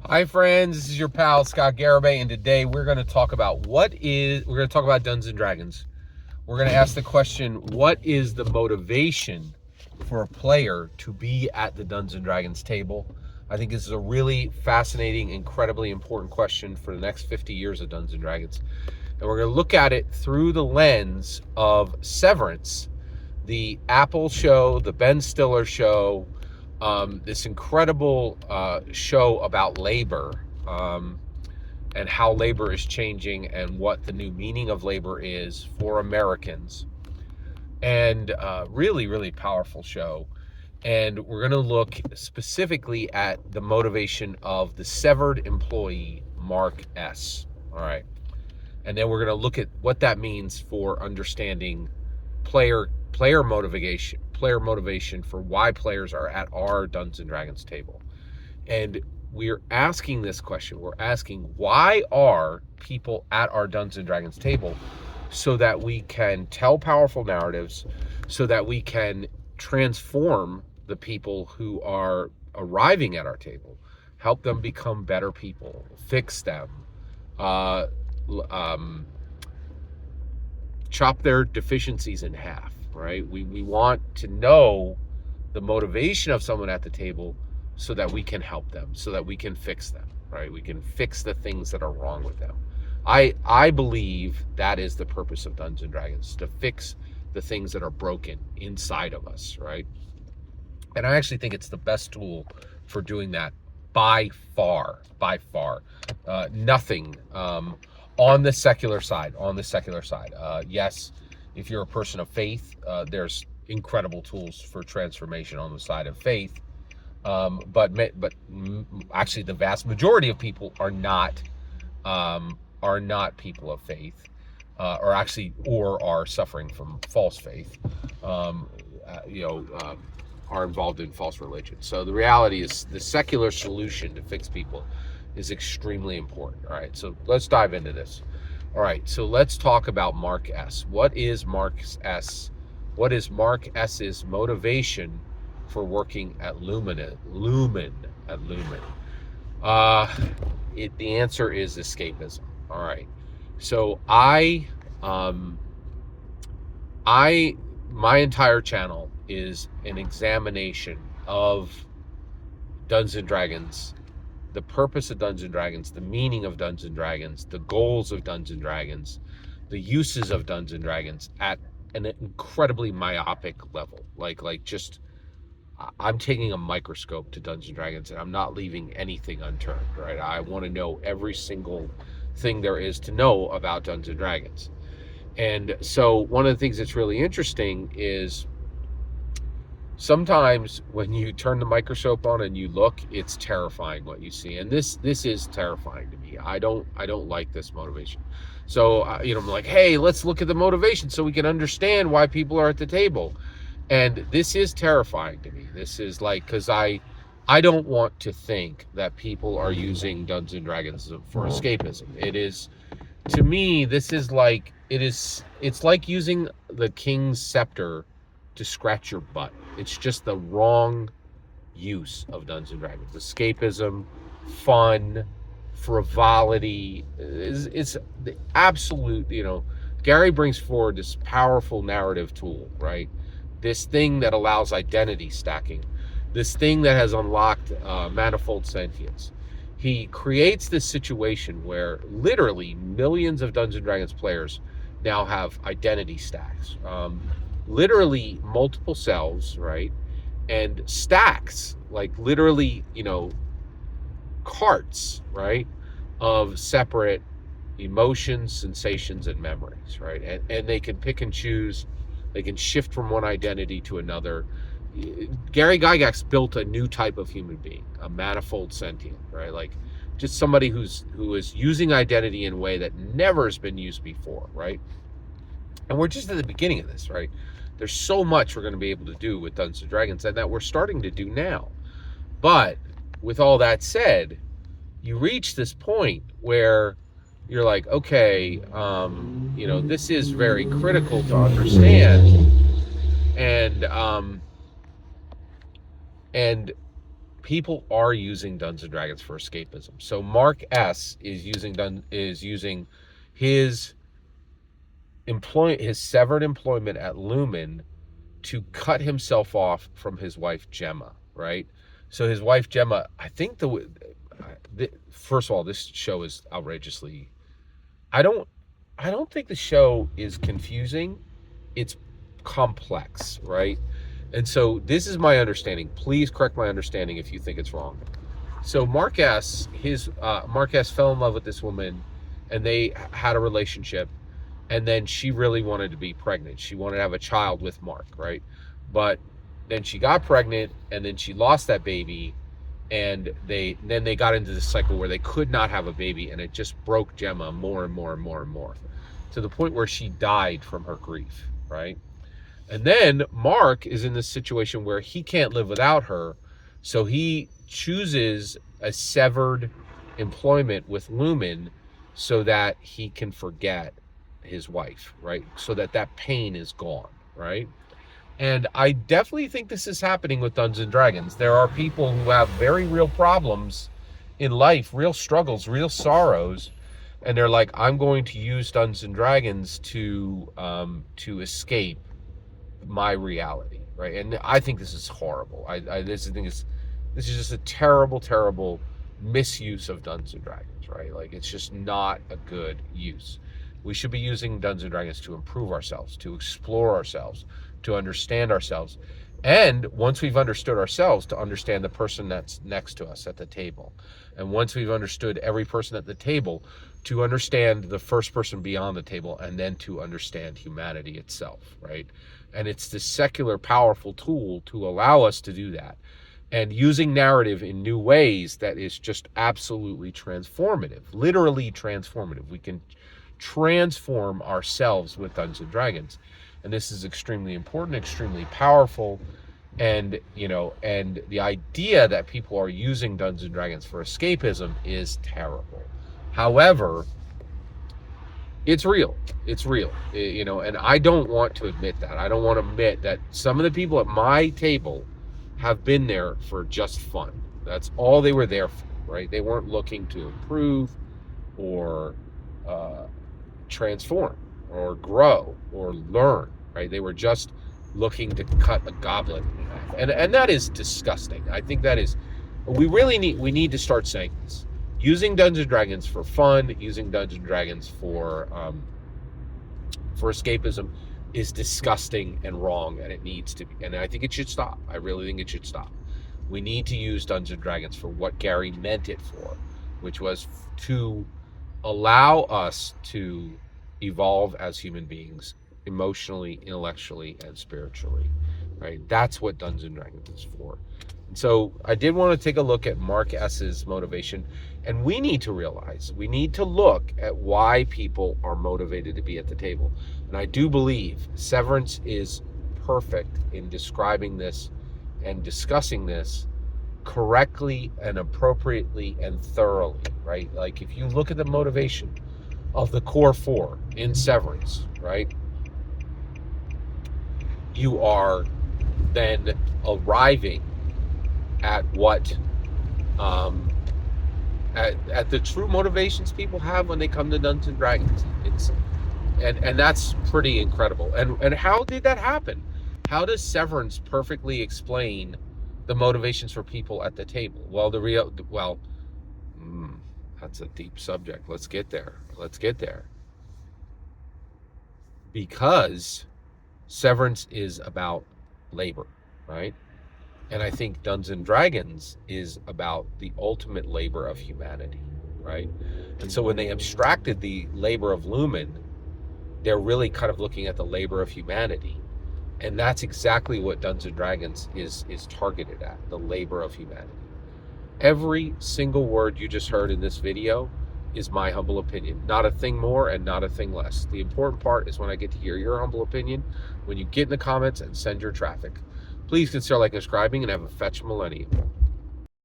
Hi friends, this is your pal Scott Garibay, and today we're going to talk about Dungeons and Dragons. We're going to ask the question, what is the motivation for a player to be at the Dungeons and Dragons table? I think this is a really fascinating, incredibly important question for the next 50 years of Dungeons and Dragons. And we're going to look at it through the lens of Severance, the Apple show, the Ben Stiller show, this incredible show about labor, and how labor is changing and what the new meaning of labor is for Americans. And really, really powerful show. And we're going to look specifically at the motivation of the severed employee, Mark S. All right. And then we're going to look at what that means for understanding player motivation for why players are at our Dungeons and Dragons table. And we're asking this question. We're asking, why are people at our Dungeons and Dragons table? So that we can tell powerful narratives, so that we can transform the people who are arriving at our table, help them become better people, fix them, chop their deficiencies in half, right? We want to know the motivation of someone at the table so that we can help them, so that we can fix them, right? We can fix the things that are wrong with them. I believe that is the purpose of Dungeons and Dragons, to fix the things that are broken inside of us, right? And I actually think it's the best tool for doing that by far. Nothing on the secular side. Yes, if you're a person of faith, there's incredible tools for transformation on the side of faith. But actually, the vast majority of people are not people of faith, or are suffering from false faith. Um, uh, you know. Uh, are involved in false religion. So the reality is the secular solution to fix people is extremely important. All right, so let's dive into this. All right, so let's talk about Mark S. What is Mark S? What is Mark S's motivation for working at Lumen? Uh, the answer is escapism. All right, so my entire channel is an examination of Dungeons and Dragons, the purpose of Dungeons and Dragons, the meaning of Dungeons and Dragons, the goals of Dungeons and Dragons, the uses of Dungeons and Dragons at an incredibly myopic level. Just I'm taking a microscope to Dungeons and Dragons, and I'm not leaving anything unturned, right? I want to know every single thing there is to know about Dungeons and Dragons. And so one of the things that's really interesting is sometimes when you turn the microscope on and you look, it's terrifying what you see. And this is terrifying to me. I don't like this motivation. So I'm like, hey, let's look at the motivation so we can understand why people are at the table. And this is terrifying to me. This is like, because I don't want to think that people are using Dungeons and Dragons for escapism. It is, to me, this is like, it's like using the king's scepter to scratch your butt. It's just the wrong use of Dungeons and Dragons. Escapism, fun, frivolity. It's the absolute, Gary brings forward this powerful narrative tool, right? This thing that allows identity stacking, this thing that has unlocked manifold sentience. He creates this situation where literally millions of Dungeons and Dragons players now have identity stacks. Literally multiple selves, right? And stacks, like literally, carts, right? Of separate emotions, sensations, and memories, right? And they can pick and choose. They can shift from one identity to another. Gary Gygax built a new type of human being, a manifold sentient, right? Like just somebody who is using identity in a way that never has been used before, right? And we're just at the beginning of this, right? There's so much we're going to be able to do with Dungeons and Dragons, and that we're starting to do now. But with all that said, you reach this point where you're like, okay, this is very critical to understand, and people are using Dungeons and Dragons for escapism. So Mark S is using his his severed employment at Lumen to cut himself off from his wife Gemma, right? So his wife Gemma, I think first of all, this show is outrageously. I don't think the show is confusing. It's complex, right? And so this is my understanding. Please correct my understanding if you think it's wrong. So Mark S fell in love with this woman, and they had a relationship, and then she really wanted to be pregnant. She wanted to have a child with Mark, right? But then she got pregnant, and then she lost that baby, and they got into this cycle where they could not have a baby, and it just broke Gemma more and more and more and more, to the point where she died from her grief, right? And then Mark is in this situation where he can't live without her, so he chooses a severed employment with Lumen so that he can forget his wife, right? So that pain is gone, right? And I definitely think this is happening with Dungeons and Dragons. There are people who have very real problems in life, real struggles, real sorrows, and they're like, I'm going to use Dungeons and Dragons to escape my reality, right? And I think this is horrible. This is just a terrible, terrible misuse of Dungeons and Dragons, right? Like, it's just not a good use. We should be using Dungeons and Dragons to improve ourselves, to explore ourselves, to understand ourselves. And once we've understood ourselves, to understand the person that's next to us at the table. And once we've understood every person at the table, to understand the first person beyond the table, and then to understand humanity itself, right? And it's this secular, powerful tool to allow us to do that. And using narrative in new ways that is just absolutely transformative, literally transformative. We can transform ourselves with Dungeons and Dragons. And this is extremely important, extremely powerful. And, and the idea that people are using Dungeons and Dragons for escapism is terrible. However, it's real. It's real, and I don't want to admit that. I don't want to admit that some of the people at my table have been there for just fun. That's all they were there for, right? They weren't looking to improve or transform or grow or learn, right? They were just looking to cut a goblet in half. And that is disgusting. I think that is, we need to start saying this. Using Dungeons and Dragons for fun, using Dungeons and Dragons for escapism is disgusting and wrong, and it needs to be. And I think it should stop. I really think it should stop. We need to use Dungeons and Dragons for what Gary meant it for, which was to allow us to evolve as human beings, emotionally, intellectually, and spiritually, right? That's what Dungeons and Dragons is for. And so I did want to take a look at Mark S's motivation, and we need to look at why people are motivated to be at the table. And I do believe Severance is perfect in describing this and discussing this correctly and appropriately and thoroughly, right? Like, if you look at the motivation of the core four in Severance, right, you are then arriving at what at the true motivations people have when they come to Dungeons and Dragons. And that's pretty incredible. And how did that happen? How does Severance perfectly explain the motivations for people at the table? Well, that's a deep subject. Let's get there. Because Severance is about labor, right? And I think Dungeons and Dragons is about the ultimate labor of humanity, right? And so when they abstracted the labor of Lumen, they're really kind of looking at the labor of humanity. And that's exactly what Dungeons and Dragons is targeted at, the labor of humanity. Every single word you just heard in this video is my humble opinion. Not a thing more and not a thing less. The important part is when I get to hear your humble opinion, when you get in the comments and send your traffic. Please consider liking and subscribing, and have a fetch millennium.